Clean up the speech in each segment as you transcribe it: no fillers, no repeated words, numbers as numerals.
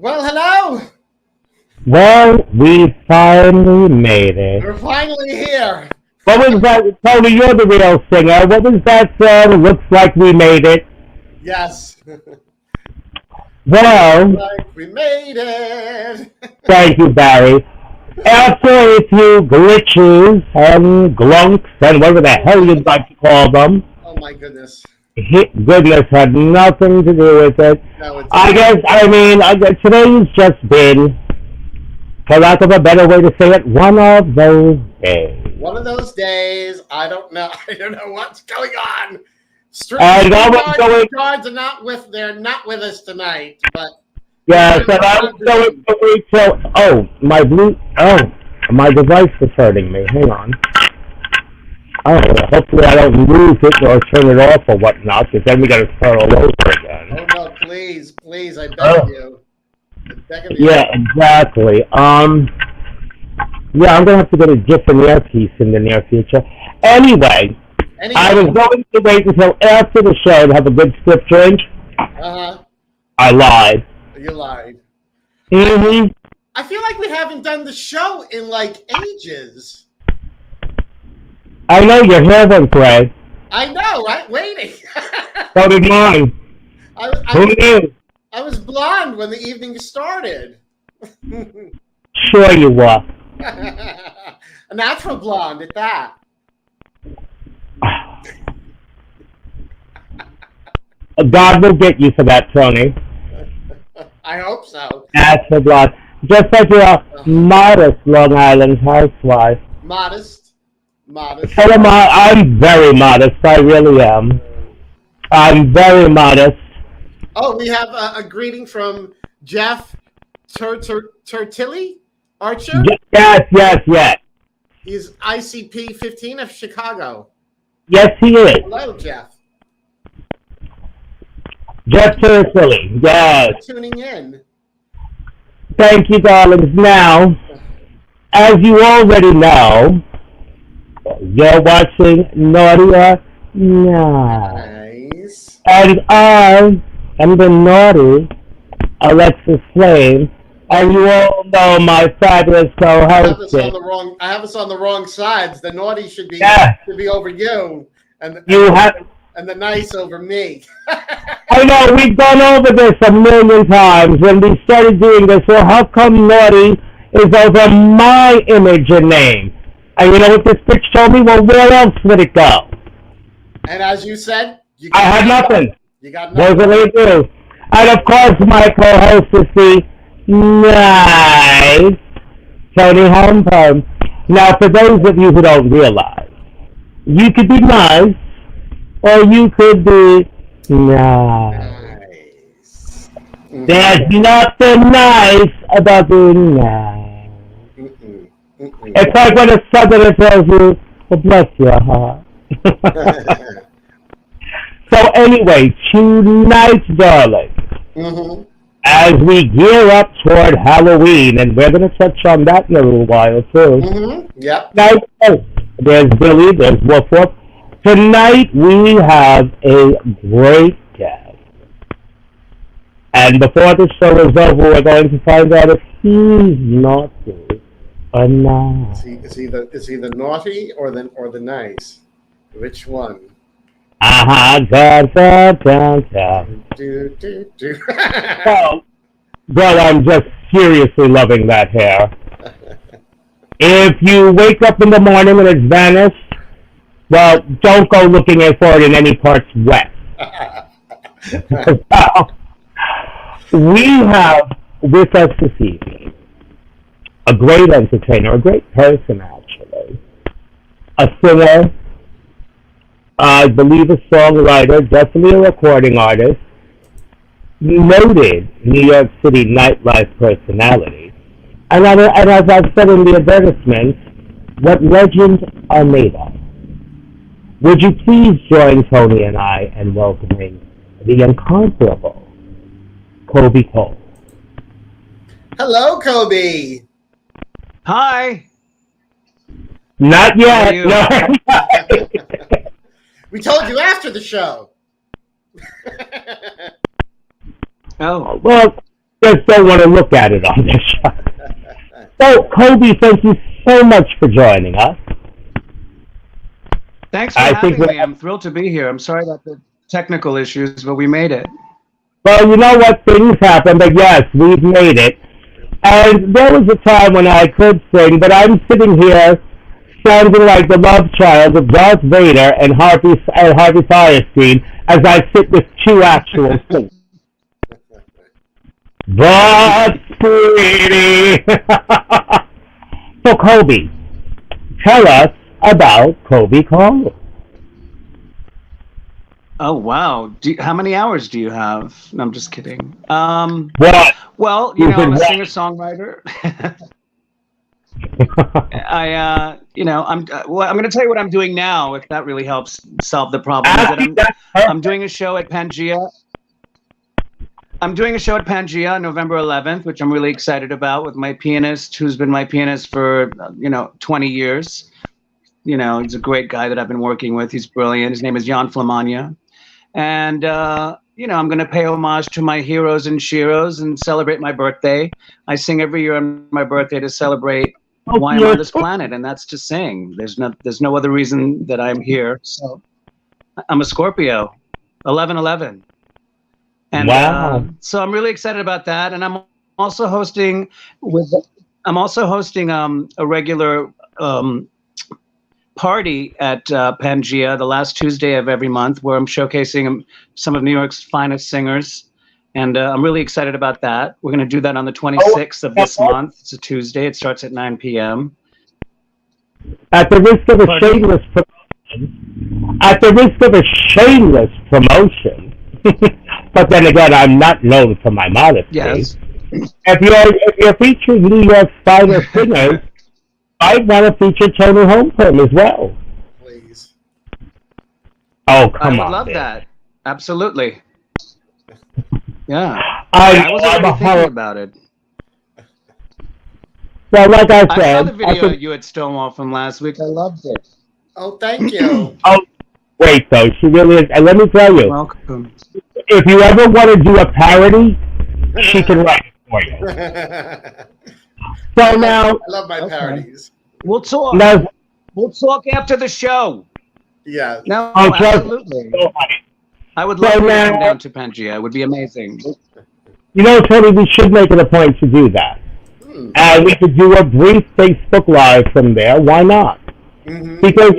Well, hello. Well, we finally made it. We're finally here. What was that? Tony, you're the real singer. What was that song? Looks like we made it. Yes. Well, Like we made it. thank you, Barry. After a few glitches and glunks and whatever the hell you'd like to call them, Oh my goodness. goodness had nothing to do with it. No, it's Today's just been, for lack of a better way to say it, one of those days. one of those days. I don't know. I don't know what's going on. And I was going. Cards are not with. They're not with us tonight. But Yes, and I was going to wait till. My device is hurting me. Hang on. Oh, hopefully I don't lose it or turn it off or whatnot, because then we got to start all over again. oh no, please, I beg you. I beg of you. Yeah, exactly. Yeah, I'm gonna have to get a different earpiece in the near future. Anyway, I was going to wait until after the show to have a good script change. I lied. You lied. Mm-hmm. I feel like we haven't done the show in like ages. I know your hair was gray. I know, right? Waiting. So did mine. Who knew? I was blonde when the evening started. Sure you were. A natural blonde at that. God will get you for that, Tony. I hope so. Natural blonde. Just like you're a modest Long Island housewife. Modest. I'm very modest. I really am. I'm very modest. Oh, we have a greeting from Jeff Turtilli Archer. Yes. He's ICP 15 of Chicago. Yes, he is. Hello, Jeff. Jeff Turtilli. Yes. Tuning in. Thank you, darlings. Now, as you already know, you're watching Naughty or Nice. And I am the naughty Alexis Flame, and you all know my fabulous co-host. I have us on the wrong sides. The naughty should be over you, and the nice over me. I know, we've gone over this a million times when we started doing this. Well, how come naughty is over my image and name? And you know what this bitch told me? Well, where else would it go? And as you said, I had nothing. You got nothing. What did I do? And of course, my co-host is the nice Toni Homeperm. Now, for those of you who don't realize, you could be nice, or you could be nice. There's nothing nice about being nice. It's like when a southerner tells you, well, bless your heart. So anyway, tonight, darling, as we gear up toward Halloween, and we're going to touch on that in a little while, too. Yep. Now, there's Billy, there's Woof Woof. Tonight, we have a great guest. And before the show is over, we're going to find out if he's naughty or not. Is he the naughty or the nice? Which one? Well, I'm just seriously loving that hair. If you wake up in the morning and it's vanished, well, don't go looking for it in any parts wet. We have with us this evening a great entertainer, a great person actually, a singer, I believe a songwriter, definitely a recording artist, noted New York City nightlife personality, and as I've said in the advertisement, what legends are made of. Would you please join Toni and I in welcoming the incomparable Coby Koehl? Hello, Coby. Hi. Not yet. No. We told you after the show. Oh. Well, just don't want to look at it on this show. So, Coby, thank you so much for joining us. Thanks for having me. I'm thrilled to be here. I'm sorry about the technical issues, but we made it. Well, you know what? Things happen, but yes, we've made it. And there was a time when I could sing, but I'm sitting here sounding like the love child of Darth Vader and Harvey Firestein as I sit with two actual singers. But, sweetie. So, Coby, tell us about Coby Koehl. Oh, wow. How many hours do you have? No, I'm just kidding. Well, I'm a singer-songwriter. I'm going to tell you what I'm doing now, if that really helps solve the problem. I'm doing a show at Pangea. I'm doing a show at Pangea on November 11th, which I'm really excited about, with my pianist, who's been my pianist for 20 years. He's a great guy that I've been working with. He's brilliant. His name is Jan Flamania. And, I'm going to pay homage to my heroes and sheroes and celebrate my birthday. I sing every year on my birthday to celebrate why I'm on this planet, and that's to sing. There's no other reason that I'm here. So I'm a Scorpio, 11/11. And wow. So I'm really excited about that. And I'm also hosting a regular party at Pangea the last Tuesday of every month, where I'm showcasing some of New York's finest singers. And I'm really excited about that. We're going to do that on the 26th of this month. It's a Tuesday. It starts at 9 p.m. At the risk of a shameless promotion, but then again, I'm not known for my modesty. Yes. If you're featuring New York's finest singers, I'd want to feature Toni Homeperm as well. Please. Oh, come on. I would love that. Absolutely. Yeah. I was already thinking about it. Well, like I said, I saw the video you had Stonewall from last week. I loved it. Oh, thank you. Oh, wait, though. She really is. And let me tell you, welcome. If you ever want to do a parody, she can write it for you. So now, I love my parodies. We'll talk. No, We'll talk after the show. Yeah. No, oh, absolutely. I would love to come down to Pangea. It would be amazing. You know, Toni, we should make it a point to do that. And we could do a brief Facebook Live from there. Why not? Because,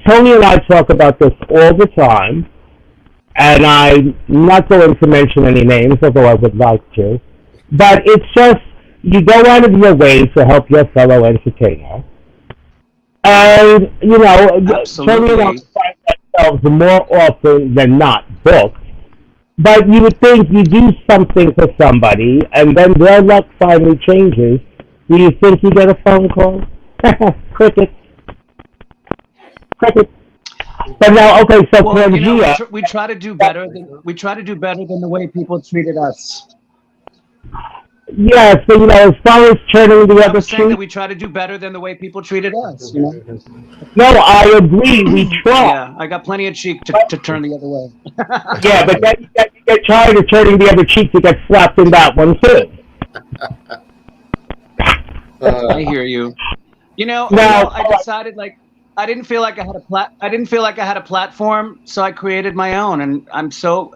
Toni and I talk about this all the time. And I'm not going to mention any names, although I would like to. But it's just, you go out of your way to help your fellow entertainer. And, Toni and I find ourselves more often than not booked. But you would think you do something for somebody, and then their luck finally changes. Do you think you get a phone call? Cricket. Cricket. But now, okay, so Pangea, we try to do better than the way people treated us. Yes, but as far as turning the other cheek, that we try to do better than the way people treated us. No, I agree. We try. Yeah, I got plenty of cheek to turn the other way. Yeah, but then you get tired of turning the other cheek to get slapped in that one too. I hear you. I decided I didn't feel like I had a platform, so I created my own, and I'm so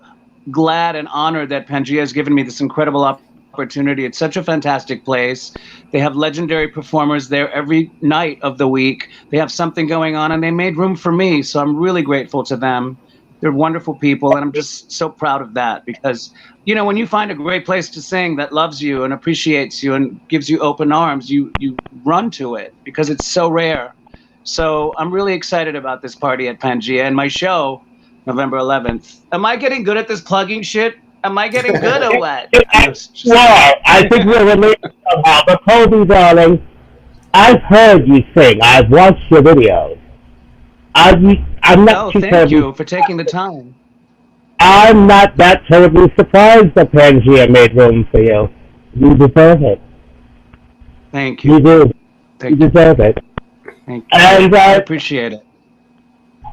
glad and honored that Pangea has given me this incredible opportunity. It's such a fantastic place. They have legendary performers there every night of the week. They have something going on, and they made room for me, so I'm really grateful to them. They're wonderful people, and I'm just so proud of that, because when you find a great place to sing that loves you and appreciates you and gives you open arms, you run to it, because it's so rare. So I'm really excited about this party at Pangea and my show, November 11th. Am I getting good at this plugging shit? Am I getting good or what? Well, I think we're related somehow. But Coby, darling, I've heard you sing. I've watched your videos. I'm not too thank you for taking the time. I'm not that terribly surprised that Pangea made room for you. You deserve it. Thank you. You do. You deserve it. Thank you. And, I appreciate it.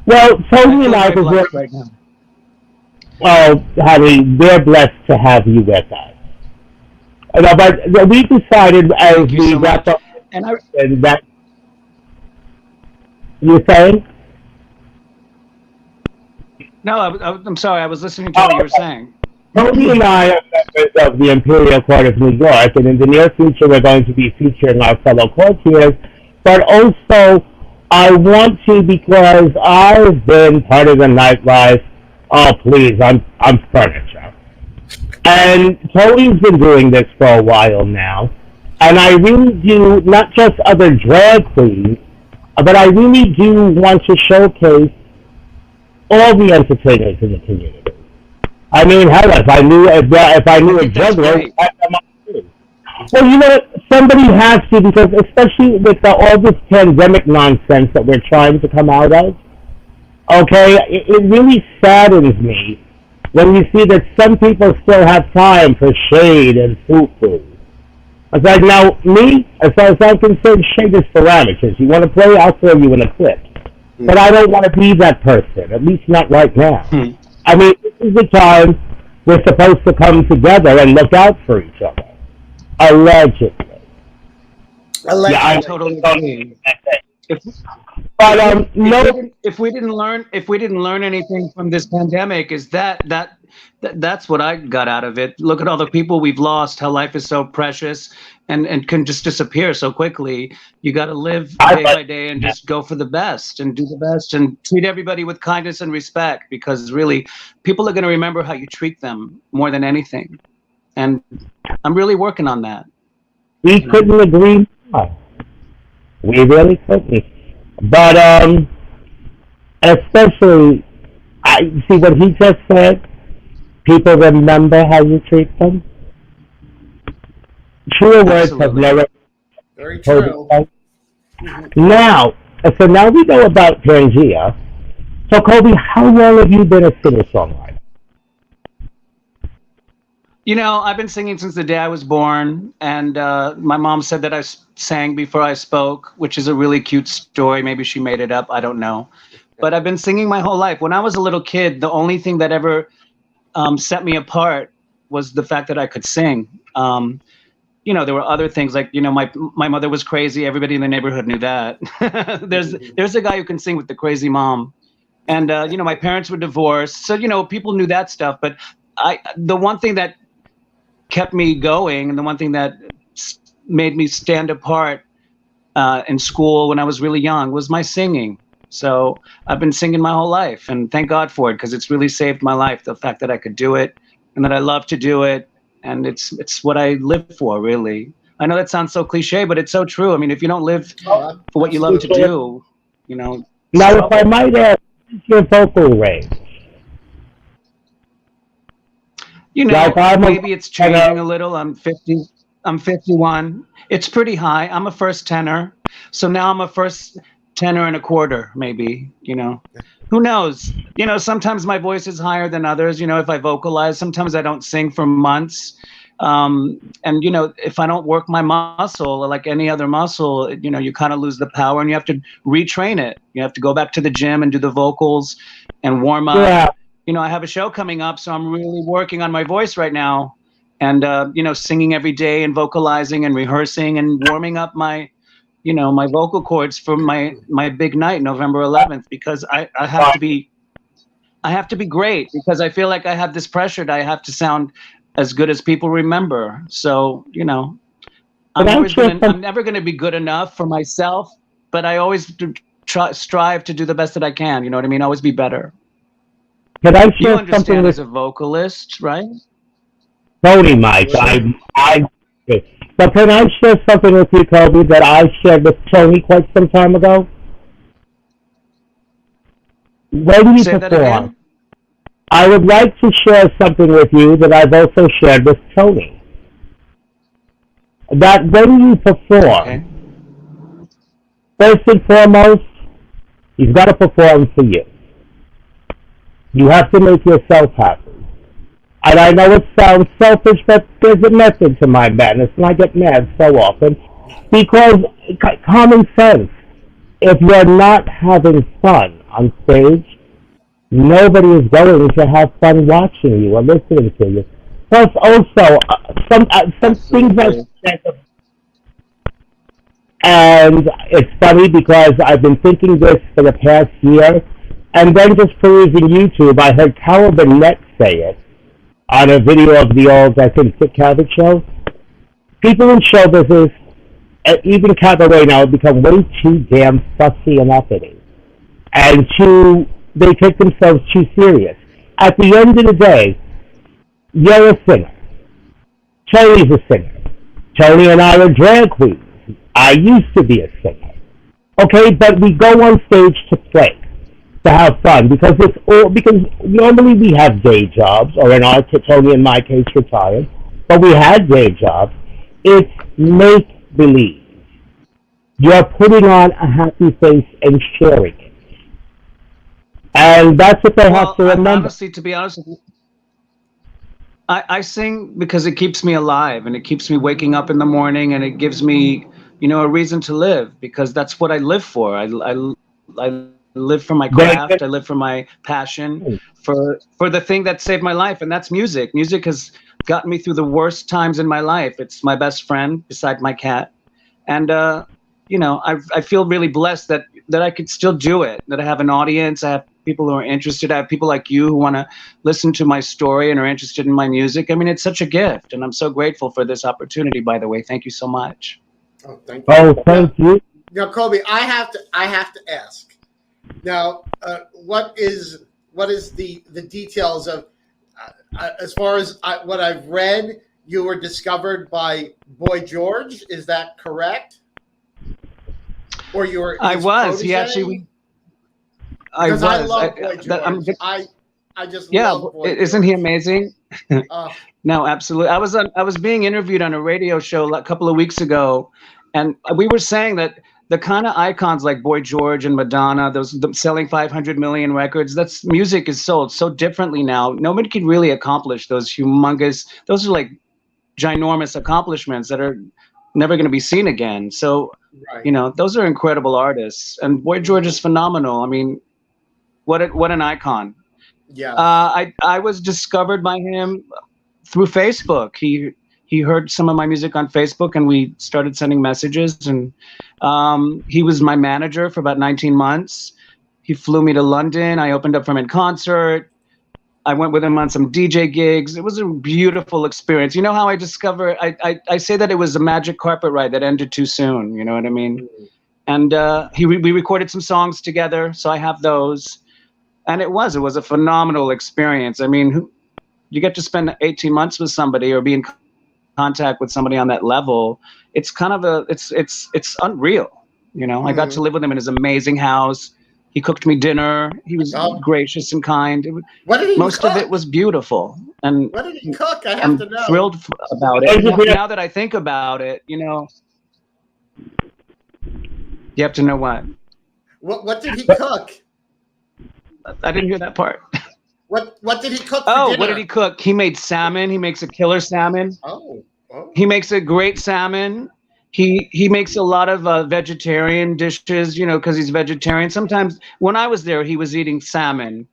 Well, Toni and I was right now. Well, honey, we're blessed to have you with us. But we decided as Thank you we so wrap much. up And I, and that you saying? no, I'm sorry. I was listening to Oh, what you were okay. saying. Tony and I are members of the Imperial Court of New York, and in the near future we're going to be featuring our fellow courtiers. But also, I want to because I've been part of the nightlife. Oh, please, I'm furniture. And Tony's been doing this for a while now, and I really do not just other drag queens, but I really do want to showcase all the entertainers in the community. I mean, hell, if I I knew a think that's juggler, great. I'd come on too. Well, you know what? Somebody has to because, especially with all this pandemic nonsense that we're trying to come out of. Okay, it really saddens me when you see that some people still have time for shade and foo-foo. It's like, now, me, as far as I'm concerned, shade is for amateurs. You want to play, I'll throw you in a clip. But I don't want to be that person, at least not right now. I mean, this is the time we're supposed to come together and look out for each other. Allegedly. Allegedly. I totally agree. If, But if we didn't learn anything from this pandemic, is that's what I got out of it. Look at all the people we've lost. How life is so precious and can just disappear so quickly. You got to live day by day and just go for the best and do the best and treat everybody with kindness and respect, because really, people are going to remember how you treat them more than anything. And I'm really working on that. We couldn't agree more. We really couldn't. But especially, I see what he just said. People remember how you treat them. Truer words have never. Very true. Now, so now we know about Pangea. So, Coby, how long have you been a singer-songwriter? You know, I've been singing since the day I was born, and my mom said that I sang before I spoke, which is a really cute story. Maybe she made it up. I don't know. But I've been singing my whole life. When I was a little kid, the only thing that ever set me apart was the fact that I could sing. You know, there were other things like, you know, my mother was crazy. Everybody in the neighborhood knew that. There's a guy who can sing with the crazy mom. And, you know, my parents were divorced. So, you know, people knew that stuff. But the one thing that kept me going and the one thing that made me stand apart in school when I was really young was my singing. So I've been singing my whole life, and thank God for it, because it's really saved my life, the fact that I could do it and that I love to do it. And it's what I live for, really. I know that sounds so cliche, but it's so true. I mean, if you don't live for what you love to do, you know. Now, if I might ask, what's your vocal range? You know, maybe it's changing a little. I'm 50. I'm 51. It's pretty high. I'm a first tenor. So now I'm a first tenor and a quarter, maybe, you know. Who knows? You know, sometimes my voice is higher than others, you know, if I vocalize. Sometimes I don't sing for months. And, you know, if I don't work my muscle, like any other muscle, you know, you kind of lose the power and you have to retrain it. You have to go back to the gym and do the vocals and warm up. Yeah. You know, I have a show coming up, so I'm really working on my voice right now. And, you know, singing every day and vocalizing and rehearsing and warming up my, you know, my vocal cords for my big night, November 11th, because I have to be great, because I feel like I have this pressure that I have to sound as good as people remember. So, you know, I'm never going to be good enough for myself, but I always strive to do the best that I can. You know what I mean? Always be better. Can I You understand as a vocalist, right? Tony, Mike, but can I share something with you, Coby, that I shared with Tony quite some time ago? When you perform, I would like to share something with you that I've also shared with Tony. That when you perform, first and foremost, you've got to perform for you. You have to make yourself happy. And I know it sounds selfish, but there's a method to my madness, and I get mad so often. Because, common sense, if you're not having fun on stage, nobody is going to have fun watching you or listening to you. Plus, also some things I've said, and it's funny because I've been thinking this for the past year, and then just perusing YouTube, I heard Carol Burnett say it on a video of the old, I think, Dick Cavett show. People in show business, even cabaret now, have become way too damn fussy and uppity, and they take themselves too serious. At the end of the day, you're a singer. Tony's a singer. Toni and I are drag queens. I used to be a singer. Okay, but we go on stage to play, to have fun, because normally we have day jobs, or in our Toni in my case retired, but we had day jobs. It's make believe. You're putting on a happy face and sharing it. And that's what they have to remember. Honestly, to be honest with you, I sing because it keeps me alive, and it keeps me waking up in the morning, and it gives me, a reason to live, because that's what I live for. I live for my craft. I live for my passion, for the thing that saved my life, and that's music. Music has gotten me through the worst times in my life. It's my best friend beside my cat. And, I feel really blessed that I could still do it, that I have an audience. I have people who are interested. I have people like you who want to listen to my story and are interested in my music. I mean, it's such a gift, and I'm so grateful for this opportunity, by the way. Thank you so much. Oh, thank you. Oh, thank you. Now, Coby, I have to ask. Now, what is the details of, as far as what I've read, you were discovered by Boy George. Is that correct? Or you were? I was. protege? He actually. Because I love Boy George. I just love Boy isn't George. he amazing? No, absolutely. I was being interviewed on a radio show a couple of weeks ago, and we were saying that the kind of icons like Boy George and Madonna, those selling 500 million records, music is sold so differently now. Nobody can really accomplish those those are like ginormous accomplishments that are never going to be seen again. So, right. Those are incredible artists, and Boy George is phenomenal. I mean, what an icon. Yeah. I was discovered by him through Facebook. He heard some of my music on Facebook, and we started sending messages. And he was my manager for about 19 months. He flew me to London. I opened up for him in concert. I went with him on some DJ gigs. It was a beautiful experience. You know how I discovered? I say that it was a magic carpet ride that ended too soon. You know what I mean? And we recorded some songs together, so I have those. And it was a phenomenal experience. I mean, you get to spend 18 months with somebody or be in contact with somebody on that level. It's kind of it's unreal. I got to live with him in his amazing house. He cooked me dinner. He was gracious and kind. What did he Most cook? of it was beautiful. And what did he cook? I have I'm to know. thrilled about it. Now that I think about it, you have to know what. What did he cook? I didn't hear that part. What did he cook for dinner? What did he cook? He made salmon. He makes a killer salmon. Oh. He makes a great salmon. He makes a lot of vegetarian dishes, because he's vegetarian. Sometimes when I was there, he was eating salmon.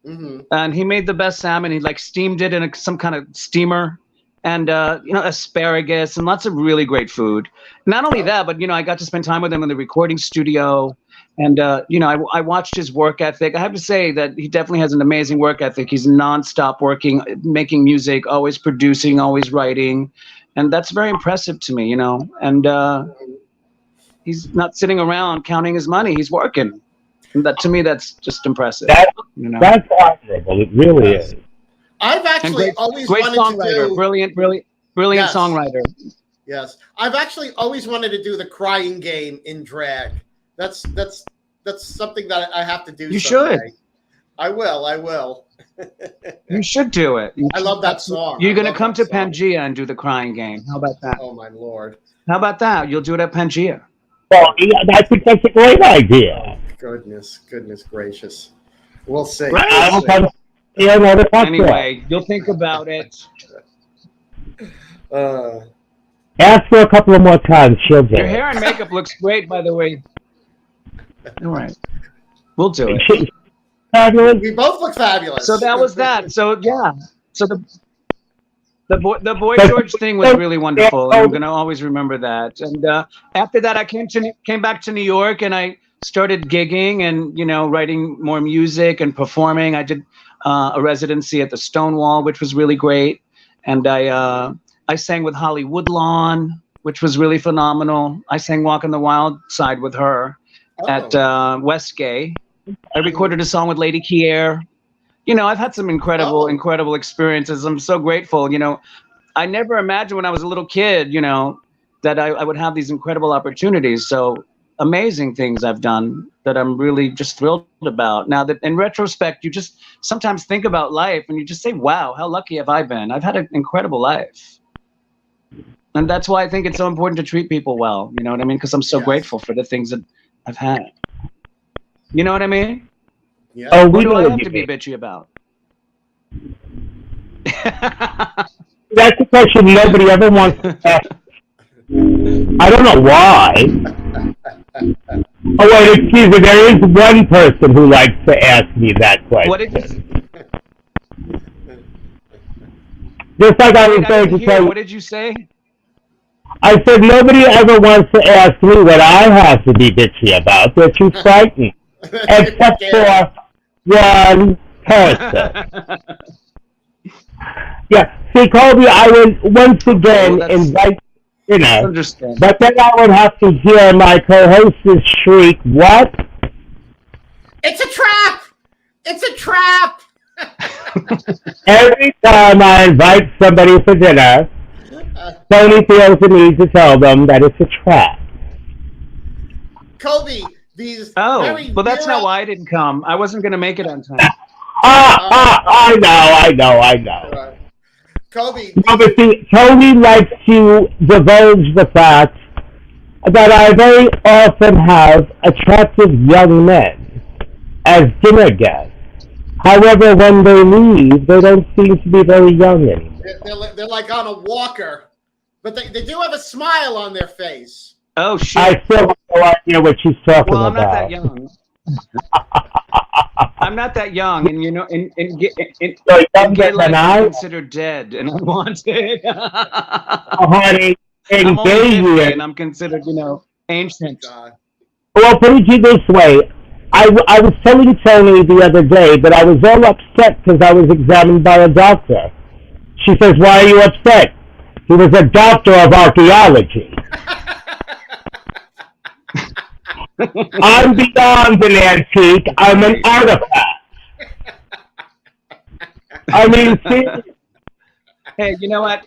Mm-hmm. And he made the best salmon. He steamed it in some kind of steamer, and asparagus and lots of really great food. Not only that, but I got to spend time with him in the recording studio. And, I watched his work ethic. I have to say that he definitely has an amazing work ethic. He's nonstop working, making music, always producing, always writing. And that's very impressive to me, And he's not sitting around counting his money. He's working. And to me, that's just impressive. That's admirable. It really is. I've actually always wanted songwriter, to do... Brilliant Yes. songwriter. Yes. I've actually always wanted to do the crying game in drag. That's something that I have to do. You someday. should. I will. You should do it. I love that song. You're going to come to Pangea and do the crying game. How about that? Oh, my Lord. How about that? You'll do it at Pangea. Well, I think that's a great idea. Goodness gracious. We'll see. Anyway, you'll think about it. Ask her a couple of more times. She'll do it. Your hair and makeup looks great, by the way. All right. We'll do it. We both look fabulous. So that was that. So, yeah. So The Boy George thing was really wonderful, and I'm gonna always remember that. And after that, I came back to New York, and I started gigging and writing more music and performing. I did a residency at the Stonewall, which was really great, and I sang with Holly Woodlawn, which was really phenomenal. I sang "Walk on the Wild Side" with her at Westgate. I recorded a song with Lady Kier. I've had some incredible experiences. I'm so grateful. I never imagined when I was a little kid, that I would have these incredible opportunities. So amazing things I've done that I'm really just thrilled about. Now that in retrospect, you just sometimes think about life and you just say, wow, how lucky have I been? I've had an incredible life. And that's why I think it's so important to treat people well. You know what I mean? Because I'm so grateful for the things that I've had. You know what I mean? Yeah. Oh, What do I have to be bitchy about? That's a question nobody ever wants to ask. I don't know why. Oh, wait, excuse me. There is one person who likes to ask me that question. What did you? Just like I was going to say. What did you say? I said nobody ever wants to ask me what I have to be bitchy about. They're too frightened. Except for one person. Yeah. See, Coby, I would once again invite dinner, but then I would have to hear my co-hostess shriek, "What? It's a trap! It's a trap!" Every time I invite somebody for dinner, Toni feels the need to tell them that it's a trap. Coby, these well, that's not why I didn't come. I wasn't going to make it on time. I know. Coby. But see, Toni likes to divulge the fact that I very often have attractive young men as dinner guests. However, when they leave, they don't seem to be very young anymore. They're like on a walker, but they do have a smile on their face. Oh, shit. I still have no idea what she's talking about. Well, I'm not that young. I'm not that young, and in gay life, I'm considered dead and unwanted. Honey, I'm only 50, and I'm considered, ancient. Well, put it this way. I was telling Toni the other day that I was all upset because I was examined by a doctor. She says, "Why are you upset?" He was a doctor of archaeology. I'm beyond an antique. I'm an artifact. I mean, seriously. Hey, you know what?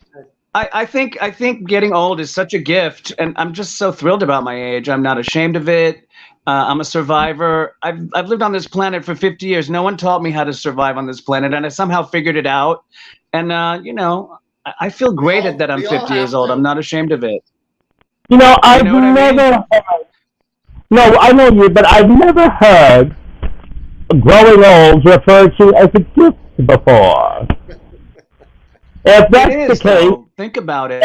I think getting old is such a gift, and I'm just so thrilled about my age. I'm not ashamed of it. I'm a survivor. I've lived on this planet for 50 years. No one taught me how to survive on this planet, and I somehow figured it out. And I feel great that I'm 50 years old. I'm not ashamed of it. I've never heard. No, I know you, but I've never heard growing old referred to as a gift before. If that's the case, think about it.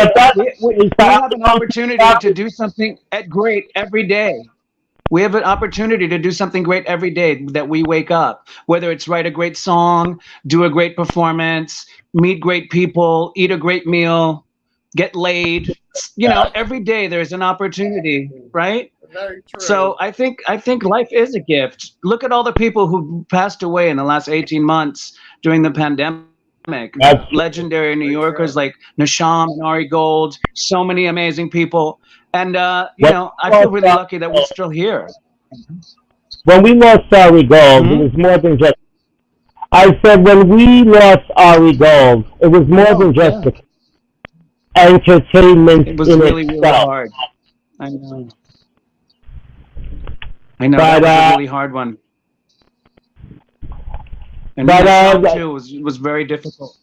We have an opportunity to do something great every day. We have an opportunity to do something great every day that we wake up, whether it's write a great song, do a great performance, meet great people, eat a great meal, get laid. Every day there's an opportunity, right? Very true. So I think life is a gift. Look at all the people who passed away in the last 18 months during the pandemic. Legendary New Yorkers like Nisham and Ari Gold, so many amazing people. And, I feel really lucky that we're still here. When we lost Ari Gold, it was more than just... I said when we lost Ari Gold, it was more than just the entertainment. It was really hard. I know. That was a really hard one. And that too was very difficult.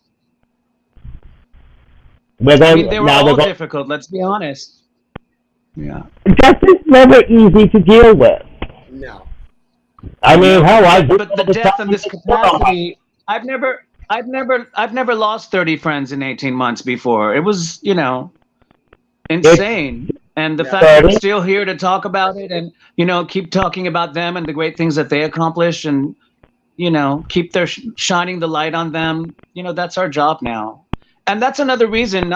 They were all difficult, let's be honest. Yeah. Death is never easy to deal with. No. I mean, but the death in this capacity, I've never lost 30 friends in 18 months before. It was, insane. And the fact that we're still here to talk about it and, keep talking about them and the great things that they accomplish and, keep shining the light on them, that's our job now. And that's another reason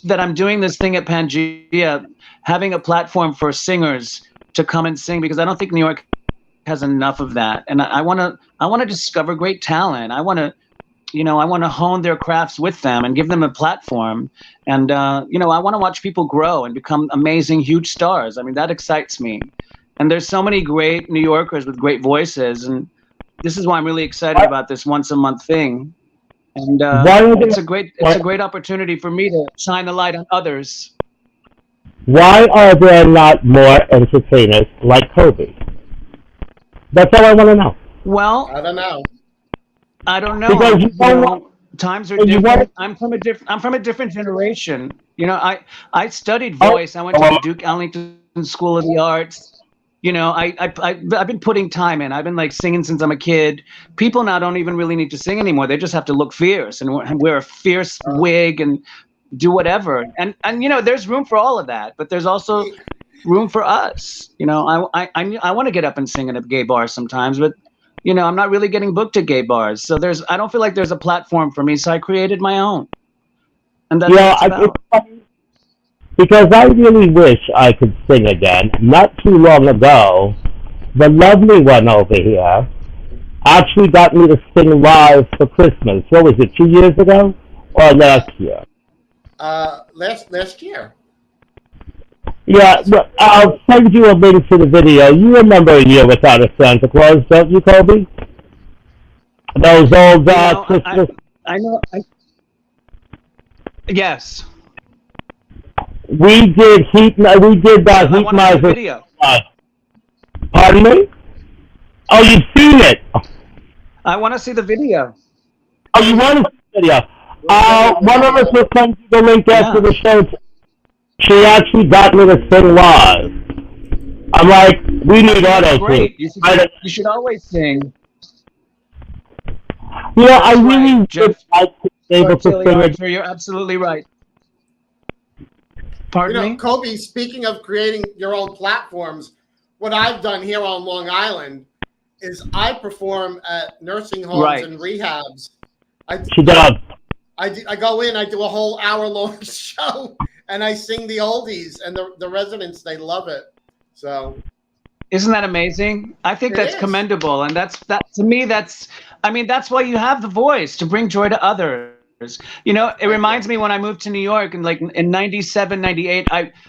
that I'm doing this thing at Pangea, having a platform for singers to come and sing, because I don't think New York has enough of that. And I want to discover great talent. I want to hone their crafts with them and give them a platform. And I want to watch people grow and become amazing, huge stars. I mean, that excites me. And there's so many great New Yorkers with great voices, and this is why I'm really excited about this once a month thing. And it's a great opportunity for me to shine the light on others. Why are there not more entertainers like Coby? That's all I want to know. Well, I don't know. Because times are different. I'm from a different generation. I studied voice. I went to the Duke Ellington School of the Arts. I've been putting time in. I've been like singing since I'm a kid. People now don't even really need to sing anymore. They just have to look fierce and wear a fierce wig and do whatever. And there's room for all of that, but there's also room for us. I want to get up and sing at a gay bar sometimes, but I'm not really getting booked at gay bars. So I don't feel like there's a platform for me. So I created my own. And that's what it's about. Because I really wish I could sing again. Not too long ago, the lovely one over here actually got me to sing live for Christmas. What was it, 2 years ago or last year? Last year. Yeah, well, I'll send you a link to the video. You remember A Year Without a Santa Claus, don't you, Coby? Those old Christmas. I know. Yes. We did Heat Miser video. Pardon me? Oh, you've seen it. I want to see the video. Oh, you want to see the video? One of us will send you the link after the show. She actually got me to sing live. I'm like, we need auto tune. You should always sing. I really would like to be able to sing it. You're absolutely right. Pardon me? Coby, speaking of creating your own platforms, what I've done here on Long Island is I perform at nursing homes and rehabs. She does. I go in, I do a whole hour-long show, and I sing the oldies, and the residents, they love it. So, isn't that amazing? I think that's commendable, and that to me, that's why you have the voice, to bring joy to others. It reminds me when I moved to New York, and like in 97, 98,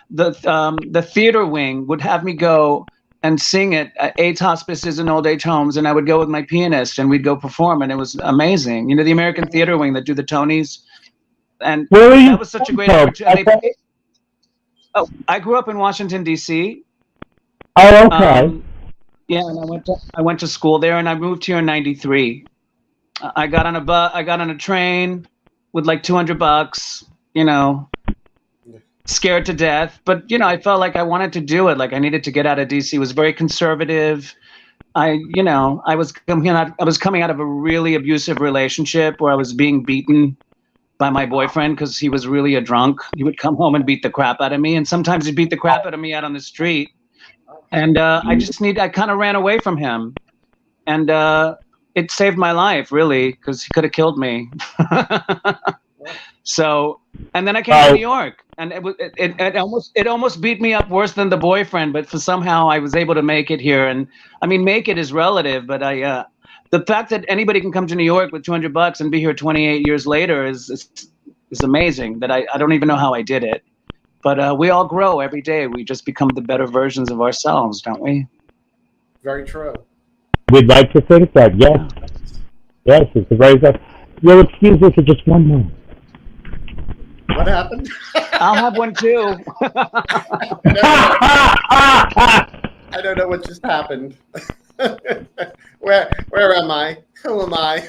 the theater wing would have me go and sing at AIDS hospices and old age homes, and I would go with my pianist and we'd go perform, and it was amazing. The American theater wing that do the Tonys, and that was such a great opportunity. I grew up in Washington, D.C. Oh, okay. And I went to school there, and I moved here in 93. I got on a train with like $200, scared to death. But, I felt like I wanted to do it. Like I needed to get out of DC. It was very conservative. I was coming out of a really abusive relationship where I was being beaten by my boyfriend because he was really a drunk. He would come home and beat the crap out of me. And sometimes he'd beat the crap out of me out on the street. And I kind of ran away from him. And it saved my life, really, because he could have killed me. So, and then I came to New York, and it almost beat me up worse than the boyfriend, but somehow I was able to make it here. And I mean, make it is relative, but the fact that anybody can come to New York with $200 and be here 28 years later is amazing. That I don't even know how I did it, but we all grow every day. We just become the better versions of ourselves, don't we? Very true. We'd like to think that, yes. Yes, it's a very good. You'll excuse me for just one moment. What happened? I'll have one too. I don't know what just happened. Where am I? Who am I?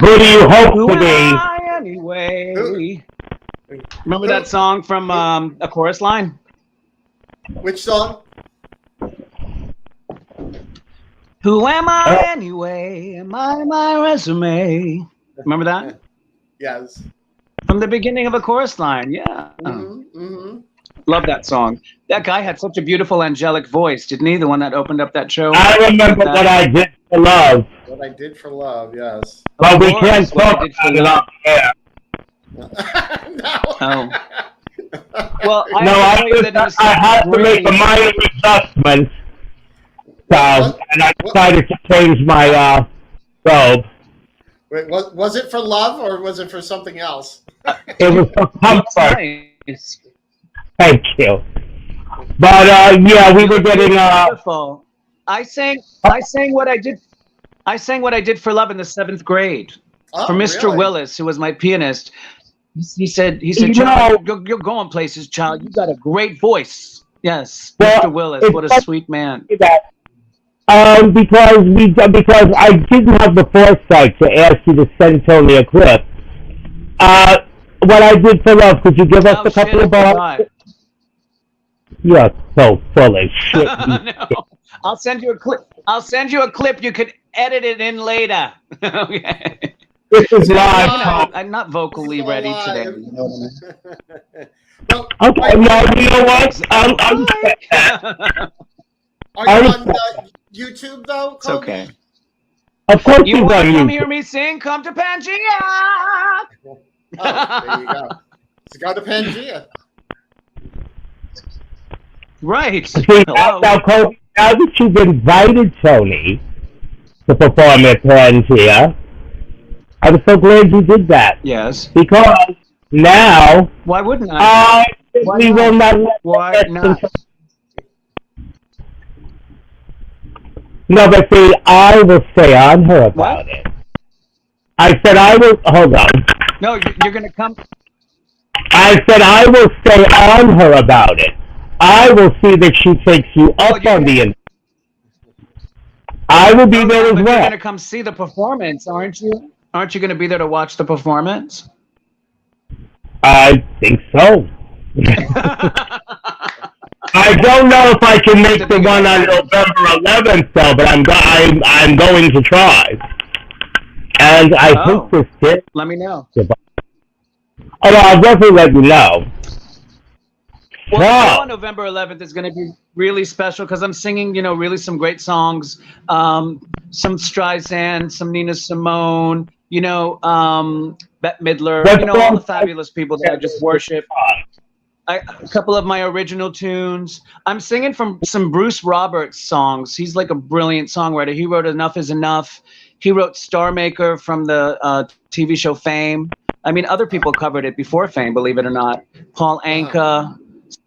Who do you hope Who to be? am I anyway? Remember that song from A Chorus Line? Which song? Who am I anyway? Am I my resume? Remember that? Yes. From the beginning of A Chorus Line, yeah. Love that song. That guy had such a beautiful angelic voice, didn't he? The one that opened up that show. I remember What I Did for Love. What I Did for Love, yes. But we can't talk about it on air. No. Oh. Well, No, I had to make a minor adjustment. So, and I decided to change my robe. Wait, was it for love or was it for something else? It was for comfort. Nice. Thank you. But yeah, we were getting Beautiful. I sang what I did. I sang what I did for love in the 7th grade Oh, for Mr. really? Willis, who was my pianist. He said, You child, you're going places, child. You got a great voice. Yes, Well, Mr. Willis, what a sweet man. because I didn't have the foresight to ask you to send Tony a clip. What I did for love, could you give us a couple of bars? You're so full of shit. No. I'll send you a clip. You can edit it in later. Okay. This is live. I'm not vocally ready today. You know what I mean? Okay, well, you know what? Are you on YouTube though? It's okay. Of course You he's want on to come YouTube. hear me sing? Come to Pangea. Oh, there you go. Let's go to Pangea. Right. See, Hello. now, Coby, now that you've invited Tony to perform at Pangea, I'm so glad you did that. Yes. Because now Why wouldn't I? I simply will not let Why not? No, but see, I will stay on her about it. I said I will. Hold on. No, you're going to come. I said I will stay on her about it. I will see that she takes you up on the. I will be there as But well. you're going to come see the performance, aren't you? Aren't you going to be there to watch the performance? I think so. I don't know if I can make the one on November 11th, though, but I'm going to try. And I think this did. Let me know. Oh, no, I'll definitely let you know. Well, the show on November 11th is going to be really special because I'm singing, really some great songs, some Streisand, some Nina Simone, Bette Midler, all the fabulous people that I just worship. A couple of my original tunes. I'm singing from some Bruce Roberts songs. He's like a brilliant songwriter. He wrote Enough Is Enough. He wrote Star Maker from the TV show Fame. I mean, other people covered it before Fame, believe it or not. Paul Anka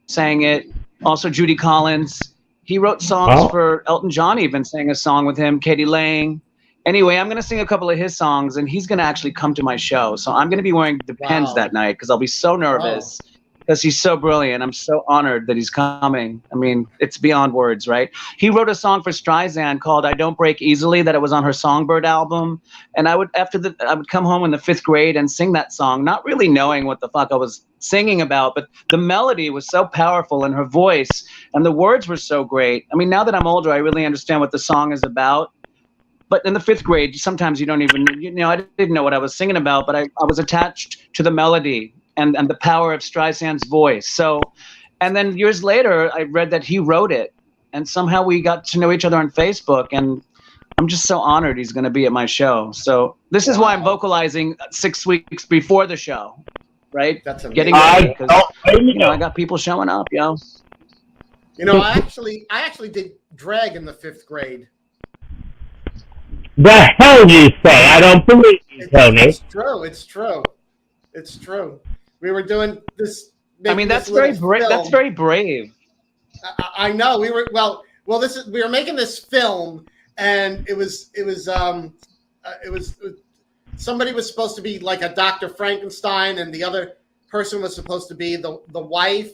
sang it. Also Judy Collins. He wrote songs for Elton John, even sang a song with him. Katie Lang. Anyway, I'm going to sing a couple of his songs, and he's going to actually come to my show. So I'm going to be wearing Depends that night because I'll be so nervous. Because he's so brilliant. I'm so honored that he's coming. I mean, it's beyond words, right? He wrote a song for Streisand called I Don't Break Easily that it was on her Songbird album. And I would come home in the 5th grade and sing that song, not really knowing what the fuck I was singing about, but the melody was so powerful and her voice and the words were so great. I mean, now that I'm older, I really understand what the song is about. But in the 5th grade, sometimes you don't even, I didn't know what I was singing about, but I was attached to the melody and the power of Streisand's voice. So, and then years later, I read that he wrote it, and somehow we got to know each other on Facebook, and I'm just so honored he's going to be at my show. So this is why I'm vocalizing 6 weeks before the show, right? That's amazing. Getting ready because I got people showing up, yo. I actually did drag in the 5th grade. The hell you say? I don't believe you, Tony. It's true. It's true. It's true. We were doing this. I mean, that's very brave. That's very brave. I know. We were we were making this film, and it was somebody was supposed to be like a Dr. Frankenstein, and the other person was supposed to be the wife,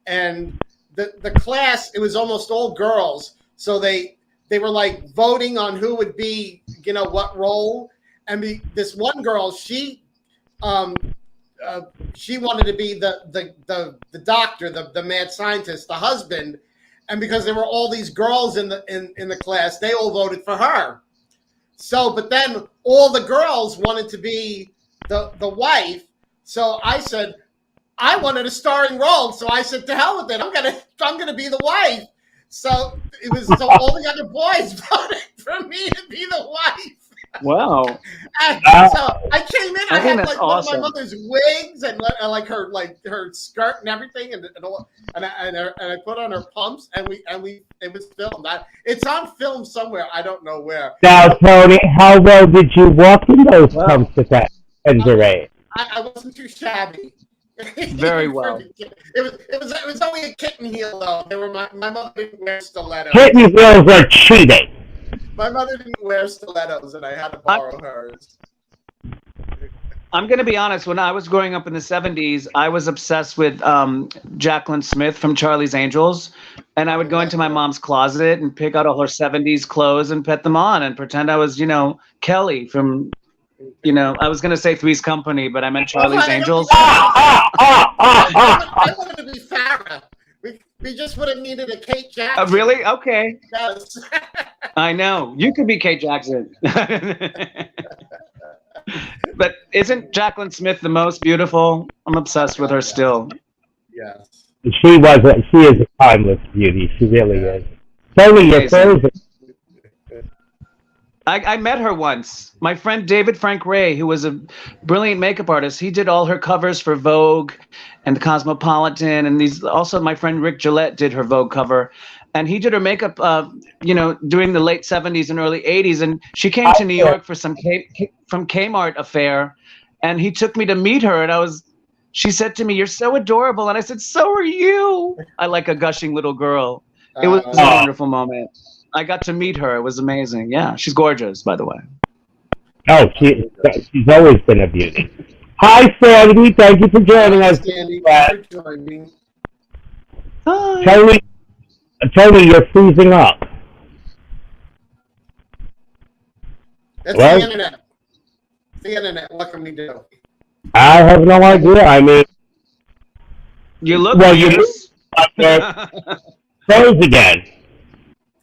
and the class, it was almost all girls, so they were like voting on who would be what role, and this one girl, she wanted to be the doctor, the mad scientist, the husband, and because there were all these girls in the class, they all voted for her. So, but then all the girls wanted to be the wife. So I said I wanted a starring role. So I said, to hell with it, I'm gonna be the wife. So all the other boys voted for me to be the wife. Wow. So I came in. I had that's like awesome. one of my mother's wigs and like her skirt and everything, and I put on her pumps, and it was filmed. It's on film somewhere. I don't know where. Now, Tony, how well did you walk in those Wow. pumps at that lingerie? I wasn't too shabby. Very well. It was only a kitten heel though. They were my mother didn't wear stilettos. Kitten heels are cheating. My mother didn't wear stilettos, and I had to borrow hers. I'm going to be honest. When I was growing up in the 70s, I was obsessed with Jacqueline Smith from Charlie's Angels. And I would go into my mom's closet and pick out all her 70s clothes and put them on and pretend I was, Kelly from, I was going to say Three's Company, but I meant Charlie's Angels. I wanted to be Farrah. We just would have needed a Kate Jackson. Really? Okay. Yes. I know. You could be Kate Jackson. But isn't Jacqueline Smith the most beautiful? I'm obsessed with her still. Yes. She is a timeless beauty. She really is. Tony, you're frozen. I met her once. My friend David Frank Ray, who was a brilliant makeup artist, he did all her covers for Vogue and Cosmopolitan, and also my friend Rick Gillette did her Vogue cover, and he did her makeup, during the late 70s and early 80s, and she came to New York for some from Kmart affair, and he took me to meet her, and she said to me, "You're so adorable," and I said, "So are you." I like a gushing little girl. It was a wonderful moment. I got to meet her. It was amazing. Yeah, she's gorgeous, by the way. Oh, she's always been a beauty. Hi, Sandy. Thank you for joining us. Sandy, thanks for joining. Hi. Tony, you're freezing up. It's the internet. It's the internet. What can we do? I have no idea. I mean, you look froze again.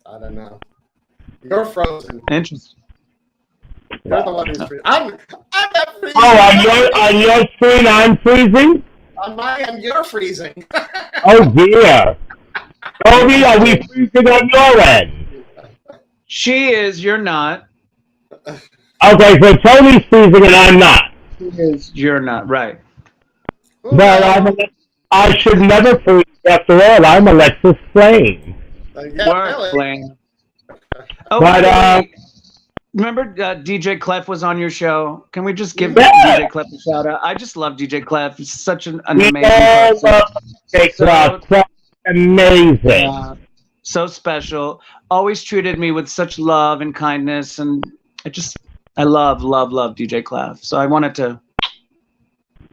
I don't know. You're frozen. Interesting. You're the one who's freezing. I'm not freezing. Oh, on your screen, I'm freezing? On my end, you're freezing. Oh, dear. Coby, are we freezing on your end? She is. You're not. Okay, so Tony's freezing and I'm not. She is. You're not. Right. Well, I should never freeze. After all, I'm Alexis Flame. Flame. Oh, but, remember DJ Clef was on your show? Can we just give DJ Clef a shout out? I just love DJ Clef. He's such an amazing person. DJ Clef. Amazing. So special. Always treated me with such love and kindness, and I love DJ Clef. So I wanted to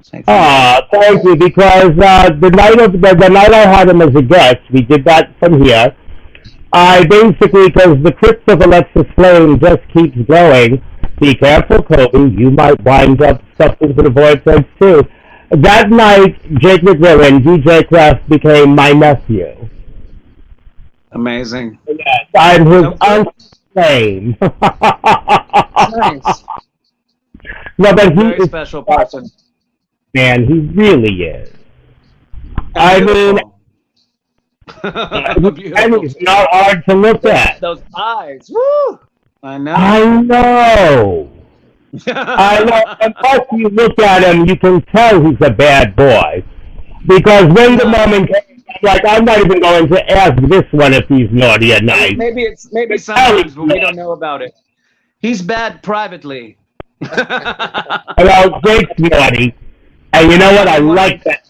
say thank you, because the night I had him as a guest, we did that from here. I basically, because the crypt of Alexis Flame just keeps going. Be careful, Coby. You might wind up stuffed into the vortex too. That night, Jake McMillan, DJ Clef, became my nephew. Amazing. Yes, I'm his uncle Flame. Nice. No, but Very special person. Man, he really is. I mean, and he's not hard to look at. Those eyes. Woo! I know. I know. And plus you look at him, you can tell he's a bad boy. Because when the moment came, like, I'm not even going to ask this one if he's naughty or nice. Maybe sometimes, but we don't know about it. He's bad privately. Well, Jake's naughty. And you know what? I like that.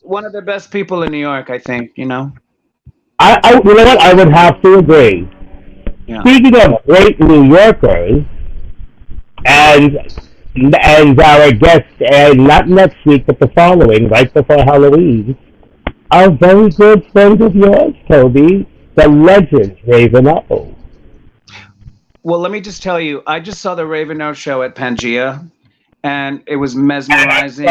one of the best people in New York, I think, you know what? I would have to agree. Yeah. Speaking of great New Yorkers, and our guest, not next week, but the following, right before Halloween, our very good friend of yours, Coby, the legend, Raven O. Well, let me just tell you, I just saw the Raven O show at Pangea, and it was mesmerizing.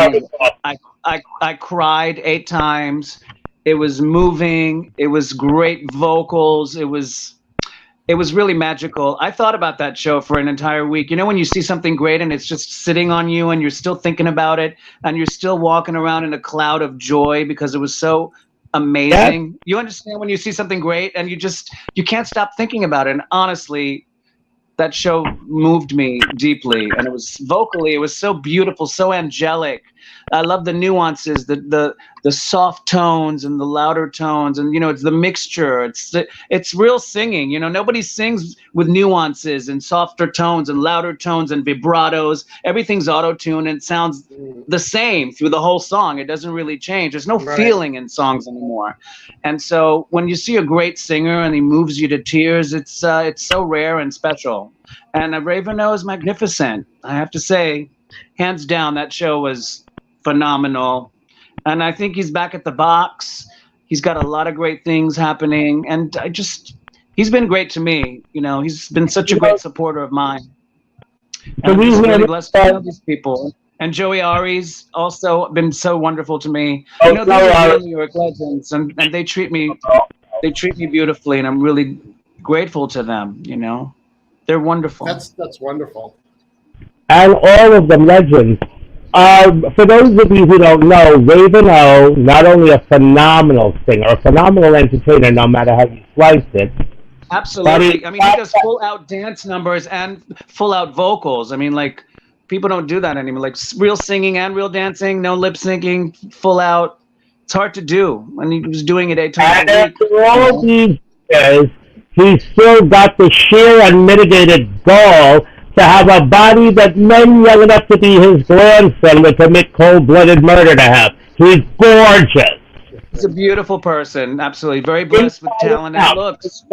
I cried 8 times. It was moving. It was great vocals. It was really magical. I thought about that show for an entire week. You know, when you see something great and it's just sitting on you and you're still thinking about it and you're still walking around in a cloud of joy because it was so amazing. Yeah. You understand when you see something great and you can't stop thinking about it. And honestly, that show moved me deeply, and it was vocally, it was so beautiful, so angelic. I love the nuances, the soft tones and the louder tones, and it's the mixture. It's real singing. Nobody sings with nuances and softer tones and louder tones and vibratos. Everything's auto-tuned and it sounds the same through the whole song. It doesn't really change. There's no feeling in songs anymore. And so when you see a great singer and he moves you to tears, it's so rare and special. And Ravenel is magnificent. I have to say, hands down, that show was phenomenal. And I think he's back at the box. He's got a lot of great things happening. And he's been great to me. He's been such a great supporter of mine. And I'm just really blessed to know these people. And Joey Ari's also been so wonderful to me. These are real New York legends, and they treat me beautifully, and I'm really grateful to them. They're wonderful. That's wonderful. And all of them legends. For those of you who don't know, Ravenel, not only a phenomenal singer, a phenomenal entertainer, no matter how you slice it. Absolutely. I mean, he does full-out dance numbers and full-out vocals. I mean, like, people don't do that anymore. Like, real singing and real dancing, no lip syncing, full-out. It's hard to do. And he was doing it 8 times a week. After all these years, he's still got the sheer unmitigated gall to have a body that men young enough to be his grandson would commit cold-blooded murder to have. He's gorgeous. He's a beautiful person, absolutely. Very blessed with talent and looks.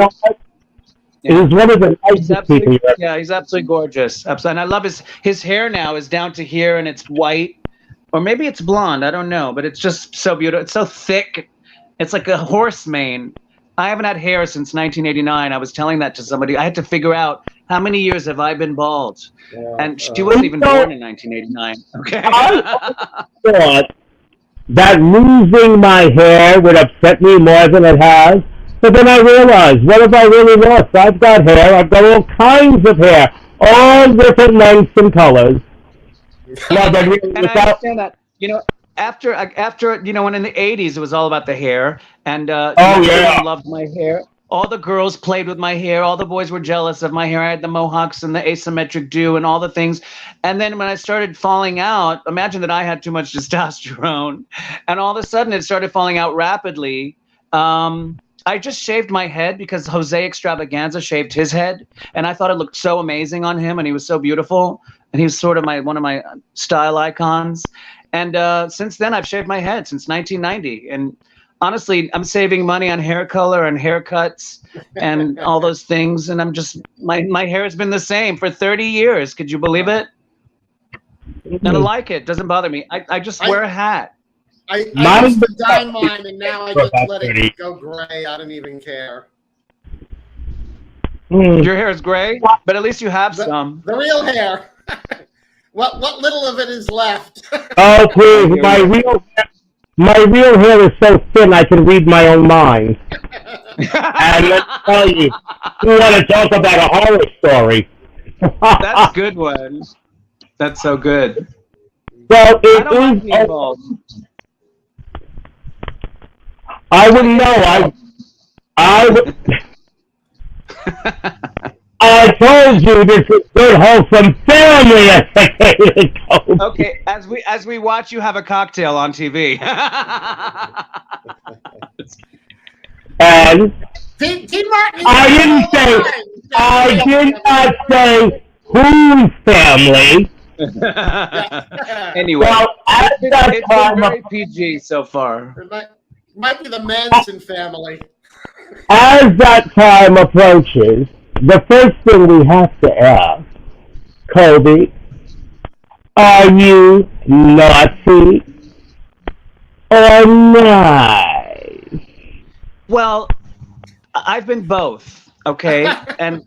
He's one of the nicest people. Yeah, he's absolutely gorgeous. Absolutely. And I love his hair now is down to here and it's white. Or maybe it's blonde, I don't know. But it's just so beautiful. It's so thick. It's like a horse mane. I haven't had hair since 1989. I was telling that to somebody. I had to figure out how many years have I been bald. Yeah, and she wasn't even born in 1989. Okay. I thought that losing my hair would upset me more than it has. But then I realized, what have I really lost? I've got hair. I've got all kinds of hair, all different lengths and colors. And I understand that. After when in the 80s it was all about the hair, and everyone loved my hair. All the girls played with my hair. All the boys were jealous of my hair. I had the mohawks and the asymmetric do and all the things. And then when I started falling out, imagine that I had too much testosterone, and all of a sudden it started falling out rapidly. I just shaved my head because Jose Extravaganza shaved his head, and I thought it looked so amazing on him, and he was so beautiful, and he was sort of one of my style icons. And since then, I've shaved my head since 1990. And honestly, I'm saving money on hair color and haircuts and all those things. And I'm just, my hair has been the same for 30 years. Could you believe it? And I like it. Doesn't bother me. I just wear a hat. I used to dye mine, and now I just let it go gray. I don't even care. Your hair is gray, but at least you have some. The real hair. What little of it is left? Oh, please! My real hair is so thin I can read my own mind. And let's tell you, we want to talk about a horror story. That's a good one. That's so good. Well, I wouldn't know. I would. I told you this is good, wholesome family. Okay, as we watch you have a cocktail on TV. And T. Martin, I did not say whose family. Anyway, well, it's been very PG so far. It might be the Manson family. As that time approaches, the first thing we have to ask, Coby, are you naughty or nice? Well, I've been both, okay? And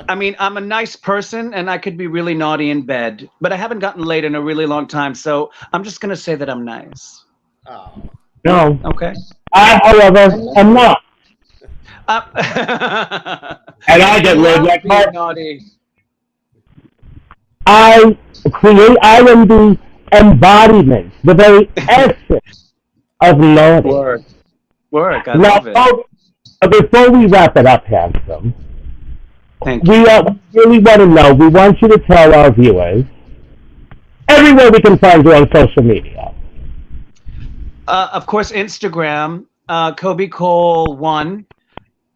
I mean, I'm a nice person, and I could be really naughty in bed, but I haven't gotten laid in a really long time, so I'm just going to say that I'm nice. Oh. No. Okay. I, however, am not. And I get laid like naughty. I am the embodiment, the very essence of naughty. Work. I love it. Before we wrap it up, handsome, Thank you. We really want to know. We want you to tell our viewers everywhere we can find you on social media. Of course, Instagram, Coby Koehl 1,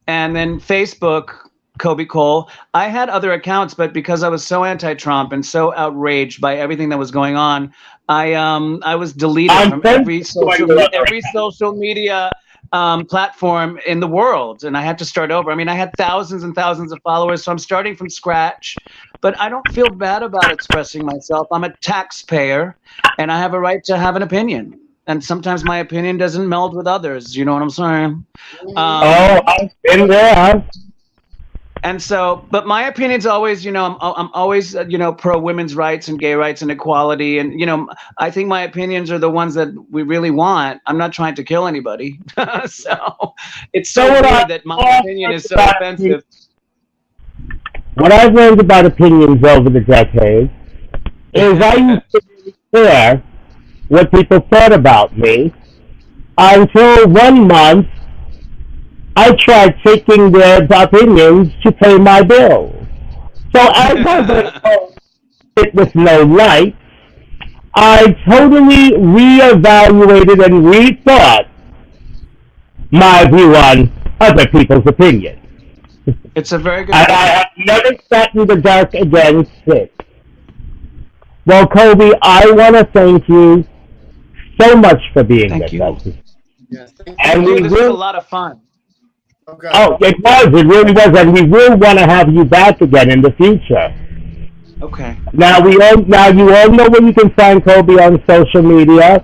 and then Facebook, Coby Koehl. I had other accounts, but because I was so anti-Trump and so outraged by everything that was going on, I was deleted from every social media platform in the world, and I had to start over. I mean, I had thousands and thousands of followers, so I'm starting from scratch. But I don't feel bad about expressing myself. I'm a taxpayer, and I have a right to have an opinion. And sometimes my opinion doesn't meld with others. You know what I'm saying? I've been there. And so, but my opinion's always, I'm always, pro women's rights and gay rights and equality. And, I think my opinions are the ones that we really want. I'm not trying to kill anybody. So it's so weird that my opinion is so offensive. What I've learned about opinions over the decades is I used to really care what people thought about me until 1 month I tried taking their opinions to pay my bills. So as I it with no light, I totally reevaluated and rethought my view on other people's opinions. It's a very good And I have never sat in the dark again since. Well, Coby, I want to thank you so much for being with us. Yes, and this was a lot of fun. Okay. Oh, it was. It really was, and we will want to have you back again in the future. Okay. Now you all know where you can find Coby on social media,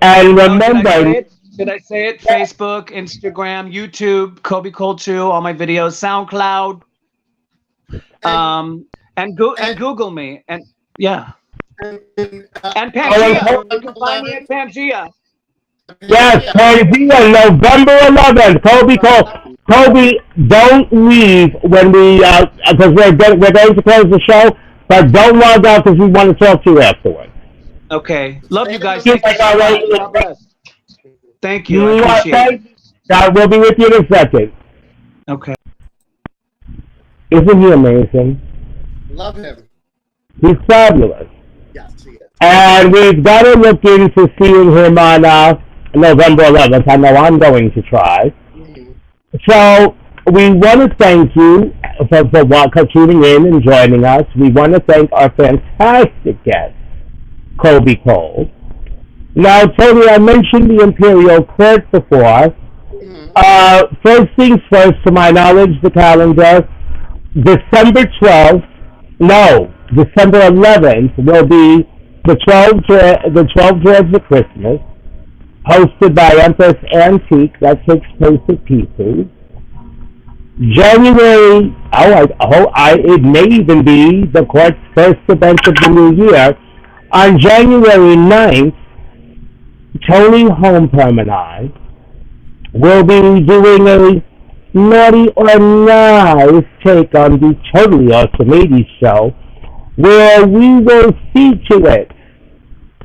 and remember. Did I say it? Facebook, Instagram, YouTube, Coby Koehl 2, all my videos, SoundCloud, and Google me, and yeah. And Pangea. You can find me at Pangea. Yes, Pangea, November 11th. Coby Koehl. Coby, don't leave when we because we're going to close the show, but don't log out because we want to talk to you afterwards. Okay. Love you guys. Thank you so much. God bless. Thank you. I appreciate it. God, we'll be with you in a second. Okay. Isn't he amazing? Love him. He's fabulous. Yes, he is. And we've got to look into seeing him on November 11th. I know I'm going to try. Mm-hmm. So we want to thank you for tuning in and joining us. We want to thank our fantastic guest, Coby Koehl. Now, Toni, I mentioned the Imperial Court before. Mm-hmm. First things first, to my knowledge, the calendar, December 11th will be the 12 Dreads of Christmas, hosted by Empress Antique. That takes place at Pieces. January, it may even be the court's first event of the new year. On January 9th, Toni, Homeperm, and I will be doing a naughty or nice take on the Totally Awesome 80s show, where we will see to it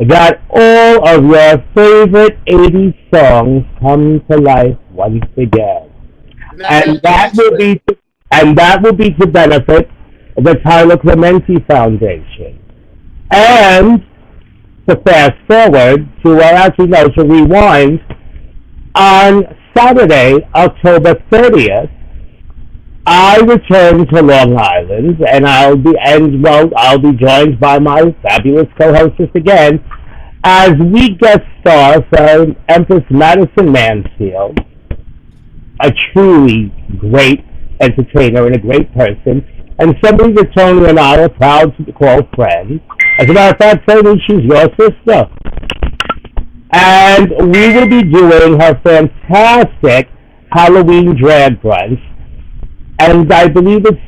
that all of your favorite 80s songs come to life once again. And that will be to benefit the Tyler Clementi Foundation. And to fast forward to rewind, on Saturday, October 30th, I return to Long Island, and I'll be joined by my fabulous co-hostess again, as we guest star for Empress Madison Mansfield, a truly great entertainer and a great person, and somebody that Toni and I are proud to call friends. As a matter of fact, Toni, she's your sister. And we will be doing her fantastic Halloween drag brunch. And I believe it's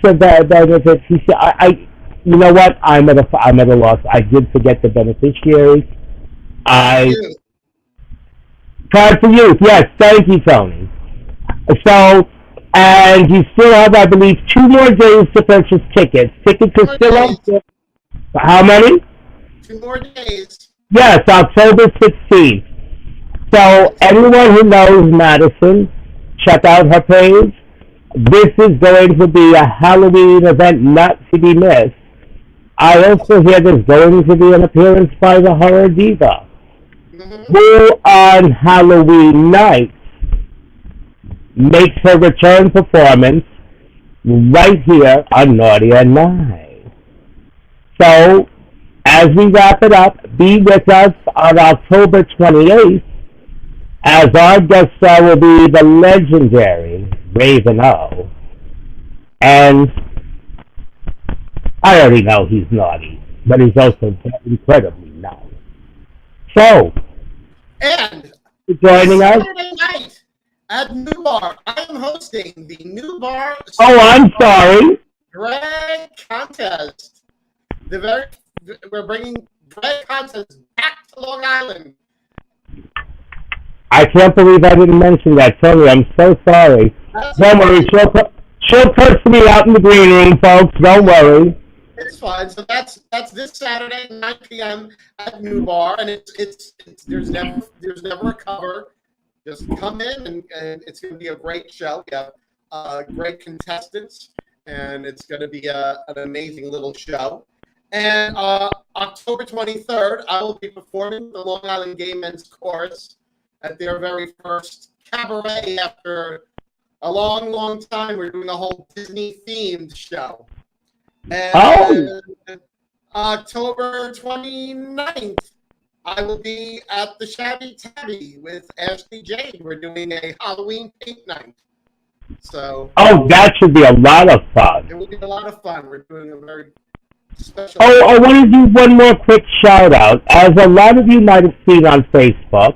you know what? I'm at a loss. I did forget the beneficiaries. Card for Youth. Yes, thank you, Toni. So, and you still have, I believe, 2 more days to purchase tickets. Tickets are still on sale. How many? 2 more days. Yes, October 16th. So anyone who knows Madison, check out her page. This is going to be a Halloween event not to be missed. I also hear there's going to be an appearance by the horror diva, who on Halloween night makes her return performance right here on Naughty and Nice. So, as we wrap it up, be with us on October 28th, as our guest star will be the legendary Raven O. And I already know he's naughty, but he's also incredibly nice. So, And joining us. Saturday night at New Bar, I am hosting the New Bar. Oh, I'm sorry. Drag contest. We're bringing drag contests back to Long Island. I can't believe I didn't mention that, Toni. I'm so sorry. Don't worry, she'll curse me out in the green room, folks. Don't worry. It's fine. So that's this Saturday, 9 p.m. at New Bar, and there's never a cover. Just come in, and it's going to be a great show. We have great contestants, and it's going to be an amazing little show. And October 23rd, I will be performing the Long Island Gay Men's Chorus at their very first cabaret after a long, long time. We're doing a whole Disney-themed show. And October 29th, I will be at the Shabby Tabby with Ashley Jade. We're doing a Halloween paint night. So. Oh, that should be a lot of fun. It will be a lot of fun. We're doing a very special. Oh, I want to do one more quick shout out. As a lot of you might have seen on Facebook,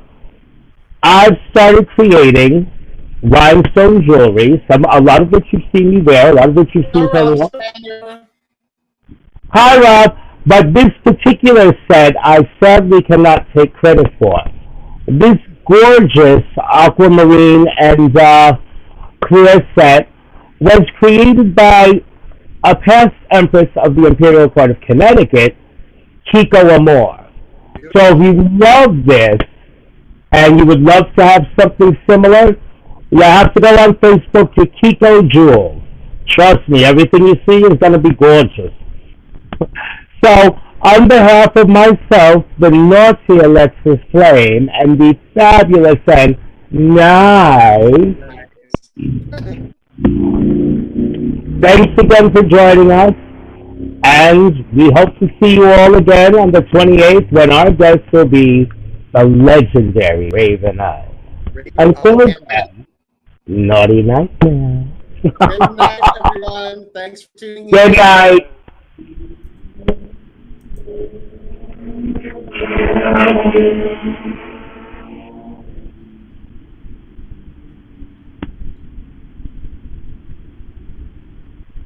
I've started creating rhinestone jewelry. A lot of which you've seen me wear, a lot of which you've seen me wear. Hi, Rob. But this particular set, I sadly cannot take credit for. This gorgeous aquamarine and clear set was created by a past empress of the Imperial Court of Connecticut, Kiko Amor. So if you love this, and you would love to have something similar, you have to go on Facebook to Kiko Jewels. Trust me, everything you see is going to be gorgeous. So, on behalf of myself, the naughty Alexis Flame, and the fabulous and nice, thanks again for joining us, and we hope to see you all again on the 28th when our guest will be the legendary Raven O. Until then, naughty night now. Good night, everyone. Thanks for tuning in. Good night.